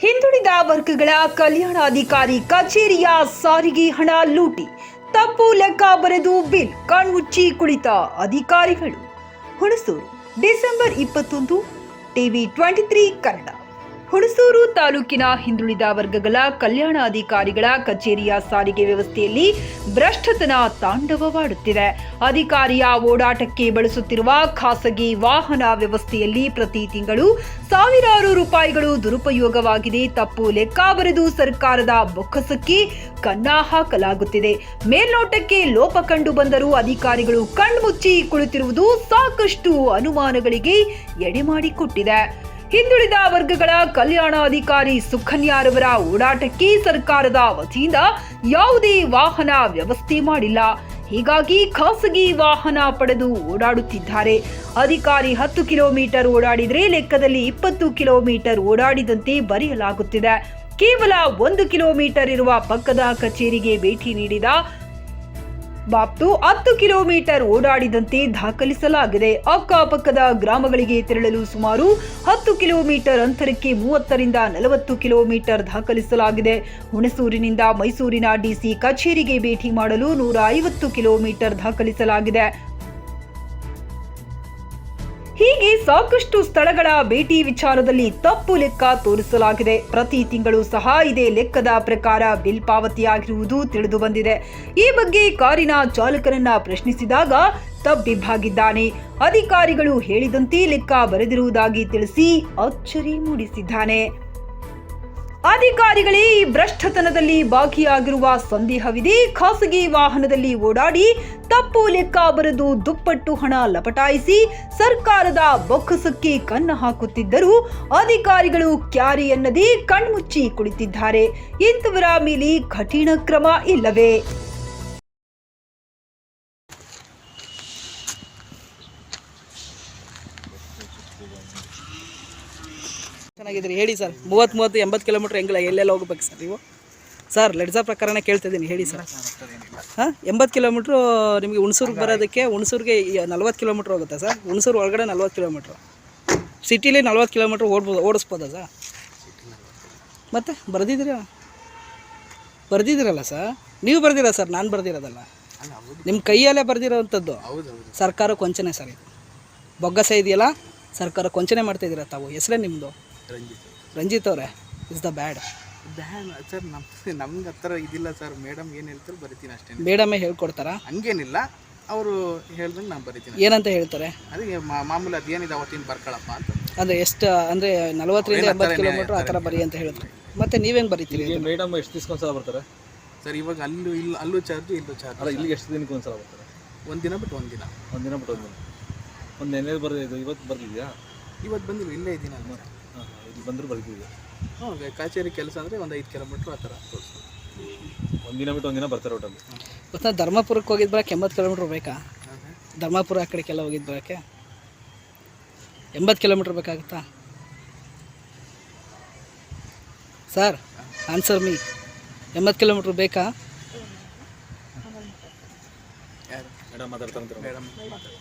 ಹಿಂದುಳಿದ ವರ್ಗಗಳ ಕಲ್ಯಾಣಾಧಿಕಾರಿ ಕಚೇರಿಯ ಸಾರಿಗೆ ಹಣ ಲೂಟಿ, ತಪ್ಪು ಲೆಕ್ಕ ಬರೆದು ಬಿಲ್ ಕಣ್ಮುಚ್ಚಿ ಕುಳಿತ ಅಧಿಕಾರಿಗಳು. Hunsur, December 21, TV 23 Kannada. ಹುಣಸೂರು ತಾಲೂಕಿನ ಹಿಂದುಳಿದ ವರ್ಗಗಳ ಕಲ್ಯಾಣಾಧಿಕಾರಿಗಳ ಕಚೇರಿಯ ಸಾರಿಗೆ ವ್ಯವಸ್ಥೆಯಲ್ಲಿ ಭ್ರಷ್ಟತನ ತಾಂಡವವಾಡುತ್ತಿದೆ. ಅಧಿಕಾರಿಯ ಓಡಾಟಕ್ಕೆ ಬಳಸುತ್ತಿರುವ ಖಾಸಗಿ ವಾಹನ ವ್ಯವಸ್ಥೆಯಲ್ಲಿ ಪ್ರತಿ ತಿಂಗಳು ಸಾವಿರಾರು ರೂಪಾಯಿಗಳು ದುರುಪಯೋಗವಾಗಿದೆ. ತಪ್ಪು ಲೆಕ್ಕ ಬರೆದು ಸರ್ಕಾರದ ಬೊಕ್ಕಸಕ್ಕೆ ಕನ್ನ ಹಾಕಲಾಗುತ್ತಿದೆ. ಮೇಲ್ನೋಟಕ್ಕೆ ಲೋಪ ಕಂಡು ಬಂದರೂ ಅಧಿಕಾರಿಗಳು ಕಣ್ಮುಚ್ಚಿ ಕುಳಿತಿರುವುದು ಸಾಕಷ್ಟು ಅನುಮಾನಗಳಿಗೆ ಎಡೆಮಾಡಿಕೊಟ್ಟಿದೆ. ಹಿಂದುಳಿದ ವರ್ಗಗಳ ಕಲ್ಯಾಣಾಧಿಕಾರಿ ಸುಕನ್ಯಾರವರ ಓಡಾಟಕ್ಕೆ ಸರ್ಕಾರದ ವತಿಯಿಂದ ಯಾವುದೇ ವಾಹನ ವ್ಯವಸ್ಥೆ ಮಾಡಿಲ್ಲ. ಹೀಗಾಗಿ ಖಾಸಗಿ ವಾಹನ ಪಡೆದು ಓಡಾಡುತ್ತಿದ್ದಾರೆ. ಅಧಿಕಾರಿ 10 ಕಿಲೋಮೀಟರ್ ಓಡಾಡಿದರೆ ಲೆಕ್ಕದಲ್ಲಿ 20 ಕಿಲೋಮೀಟರ್ ಓಡಾಡಿದಂತೆ ಬರೆಯಲಾಗುತ್ತಿದೆ. ಕೇವಲ 1 ಕಿಲೋಮೀಟರ್ ಇರುವ ಪಕ್ಕದ ಕಚೇರಿಗೆ ಭೇಟಿ ನೀಡಿದ ಬಾಬ್ತು 10 ಕಿಲೋಮೀಟರ್ ಓಡಾಡಿದಂತೆ ದಾಖಲಿಸಲಾಗಿದೆ. ಅಕ್ಕಪಕ್ಕದ ಗ್ರಾಮಗಳಿಗೆ ತೆರಳಲು ಸುಮಾರು 10 ಕಿಲೋಮೀಟರ್ ಅಂತರಕ್ಕೆ 30 ರಿಂದ 40 ಕಿಲೋಮೀಟರ್ ದಾಖಲಿಸಲಾಗಿದೆ. ಹುಣಸೂರಿನಿಂದ ಮೈಸೂರಿನ ಡಿಸಿ ಕಚೇರಿಗೆ ಭೇಟಿ ಮಾಡಲು 150 ಕಿಲೋಮೀಟರ್ ದಾಖಲಿಸಲಾಗಿದೆ. ಹೀಗೆ ಸಾಕಷ್ಟು ಸ್ಥಳಗಳ ಭೇಟಿ ವಿಚಾರದಲ್ಲಿ ತಪ್ಪು ಲೆಕ್ಕ ತೋರಿಸಲಾಗಿದೆ. ಪ್ರತಿ ತಿಂಗಳು ಸಹ ಇದೇ ಲೆಕ್ಕದ ಪ್ರಕಾರ ಬಿಲ್ ಪಾವತಿಯಾಗಿರುವುದು ತಿಳಿದು ಬಂದಿದೆ. ಈ ಬಗ್ಗೆ ಕಾರಿನ ಚಾಲಕನನ್ನ ಪ್ರಶ್ನಿಸಿದಾಗ ತಬ್ಬಿಬ್ಬಾಗಿದ್ದಾನೆ. ಅಧಿಕಾರಿಗಳು ಹೇಳಿದಂತೆ ಲೆಕ್ಕ ಬರೆದಿರುವುದಾಗಿ ತಿಳಿಸಿ ಅಚ್ಚರಿ ಮೂಡಿಸಿದ್ದಾನೆ. ಅಧಿಕಾರಿಗಳೇ ಈ ಭ್ರಷ್ಟತನದಲ್ಲಿ ಭಾಗಿಯಾಗಿರುವ ಸಂದೇಹವಿದೆ. ಖಾಸಗಿ ವಾಹನದಲ್ಲಿ ಓಡಾಡಿ ತಪ್ಪು ಲೆಕ್ಕ ಬರೆದು ದುಪ್ಪಟ್ಟು ಹಣ ಲಪಟಾಯಿಸಿ ಸರ್ಕಾರದ ಬೊಕ್ಕಸಕ್ಕೆ ಕನ್ನ ಹಾಕುತ್ತಿದ್ದರೂ ಅಧಿಕಾರಿಗಳು ಕ್ಯಾರೆ ಎನ್ನದೇ ಕಣ್ಮುಚ್ಚಿ ಕುಳಿತಿದ್ದಾರೆ. ಇಂಥವರ ಮೇಲೆ ಕಠಿಣ ಕ್ರಮ ಇಲ್ಲವೇ? ಚೆನ್ನಾಗಿದ್ದೀರಿ ಹೇಳಿ ಸರ್. 30 80 ಕಿಲೋಮೀಟ್ರ್ ಹೆಂಗಿಲ್ಲ, ಎಲ್ಲೆಲ್ಲ ಹೋಗ್ಬೇಕು ಸರ್ ನೀವು? ಸರ್ ಲಡ್ಸಾ ಪ್ರಕರಣ ಕೇಳ್ತಿದ್ದೀನಿ, ಹೇಳಿ ಸರ್. 80 ಕಿಲೋಮೀಟ್ರು ನಿಮಗೆ ಹುಣಸೂರಿಗೆ ಬರೋದಕ್ಕೆ, ಹುಣಸೂರಿಗೆ 40 ಕಿಲೋಮೀಟ್ರ್ ಹೋಗುತ್ತೆ ಸರ್. ಹುಣಸೂರು ಒಳಗಡೆ 40 ಕಿಲೋಮೀಟ್ರು, ಸಿಟಿಲಿ 40 ಕಿಲೋಮೀಟ್ರ್ ಓಡಿಸ್ಬೋದಾ ಸರ್? ಮತ್ತೆ ಬರ್ದಿದ್ದೀರಲ್ಲ ಸರ್, ನೀವು ಬರ್ದಿರ ಸರ್, ನಾನು ಬರ್ದಿರೋದಲ್ಲ. ನಿಮ್ಮ ಕೈಯಲ್ಲೇ ಬರ್ದಿರೋವಂಥದ್ದು. ಸರ್ಕಾರಕ್ಕೆ ವಂಚನೆ ಸರ್ ಇದು. ಬೊಗ್ಗಸ ಇದೆಯಲ್ಲ, ಸರ್ಕಾರಕ್ಕೆ ವಂಚನೆ ಮಾಡ್ತಾಯಿದ್ದೀರ ತಾವು. ಹೆಸರೇ ನಿಮ್ಮದು? ರಂಜಿತ್ ಅವರೇ, ಇಸ್ ದ ಬ್ಯಾಡ್ ಸರ್. ನಮ್ಗೆ ಹತ್ರ ಇದಿಲ್ಲ ಸರ್. ಮೇಡಮ್ ಏನು ಹೇಳ್ತಾರೆ ಬರಿತೀನಿ ಅಷ್ಟೇ. ಮೇಡಮೇ ಹೇಳ್ಕೊಡ್ತಾರಾ? ಹಂಗೇನಿಲ್ಲ, ಅವರು ಹೇಳ್ದಂಗೆ ನಾನು ಬರಿತೀನಿ. ಏನಂತ ಹೇಳ್ತಾರೆ? ಅದಕ್ಕೆ ಮಾಮೂಲಿ ಅದೇನಿದೆ ಅವತ್ತಿನ ಬರ್ಕೊಳಪ್ಪ ಅಂತ. ಅಂದರೆ ಎಷ್ಟು ಅಂದರೆ 40 ರಿಂದ 80 ಕಿಲೋಮೀಟ್ರ್ ಆ ಥರ ಬರಿ ಅಂತ ಹೇಳ್ತಾರೆ. ಮತ್ತೆ ನೀವೇನು ಬರೀತೀರಿ? ಮೇಡಮ್ ಎಷ್ಟು ದಿವ್ಸಕ್ಕೊಂದ್ಸಲ ಬರ್ತಾರೆ ಸರ್? ಇವಾಗ ಅಲ್ಲೂ ಚಾರ್ಜು ಇಲ್ಲೂ ಚಾರ್ಜ್. ಅಲ್ಲ, ಇಲ್ಲಿಗೆ ಎಷ್ಟು ದಿನಕ್ಕೆ ಒಂದ್ಸಲ ಬರ್ತಾರೆ? ಒಂದಿನ ಬಿಟ್ಟು ಒಂದಿನ. ಒಂದು ನೆನ್ನೆ ಬರ್ದಿದ್ದು, ಇವತ್ತು ಬರ್ದಿದ್ಯಾ? ಇವತ್ತು ಬಂದಿಲ್ಲ, ಇಲ್ಲೇ ಇದ್ದೀನಿ ಅಲ್ವ. ಇಲ್ಲಿ ಬಂದರೂ ಬರ್ದಿದ್ಯಾ? ಹ್ಞೂ, ಕಚೇರಿ ಕೆಲಸ ಅಂದರೆ ಒಂದು 5 ಕಿಲೋಮೀಟ್ರ್ ಆ ಥರ ತೋರಿಸ್ತು. ಒಂದಿನ ಬಿಟ್ಟು ಒಂದಿನ ಬರ್ತಾರೆ ಒಟ್ಟಲ್ಲಿ. ಗೊತ್ತಾ, ಧರ್ಮಪುರಕ್ಕೆ ಹೋಗಿದ್ದು ಬರೋಕ್ಕೆ 80 ಕಿಲೋಮೀಟ್ರ್ ಬೇಕಾ? ಧರ್ಮಪುರ ಆ ಕಡೆಗೆಲ್ಲ ಹೋಗಿದ್ದು ಬರೋಕ್ಕೆ 80 ಕಿಲೋಮೀಟ್ರ್ ಬೇಕಾಗುತ್ತಾ ಸರ್? Answer me. 80 ಕಿಲೋಮೀಟ್ರ್ ಬೇಕಾ? ಯಾರು ಮೇಡಮ್ ಮಾತಾಡ್ತಾರೆ? ಮೇಡಮ್ ಮಾತಾಡ್ತಾರೆ.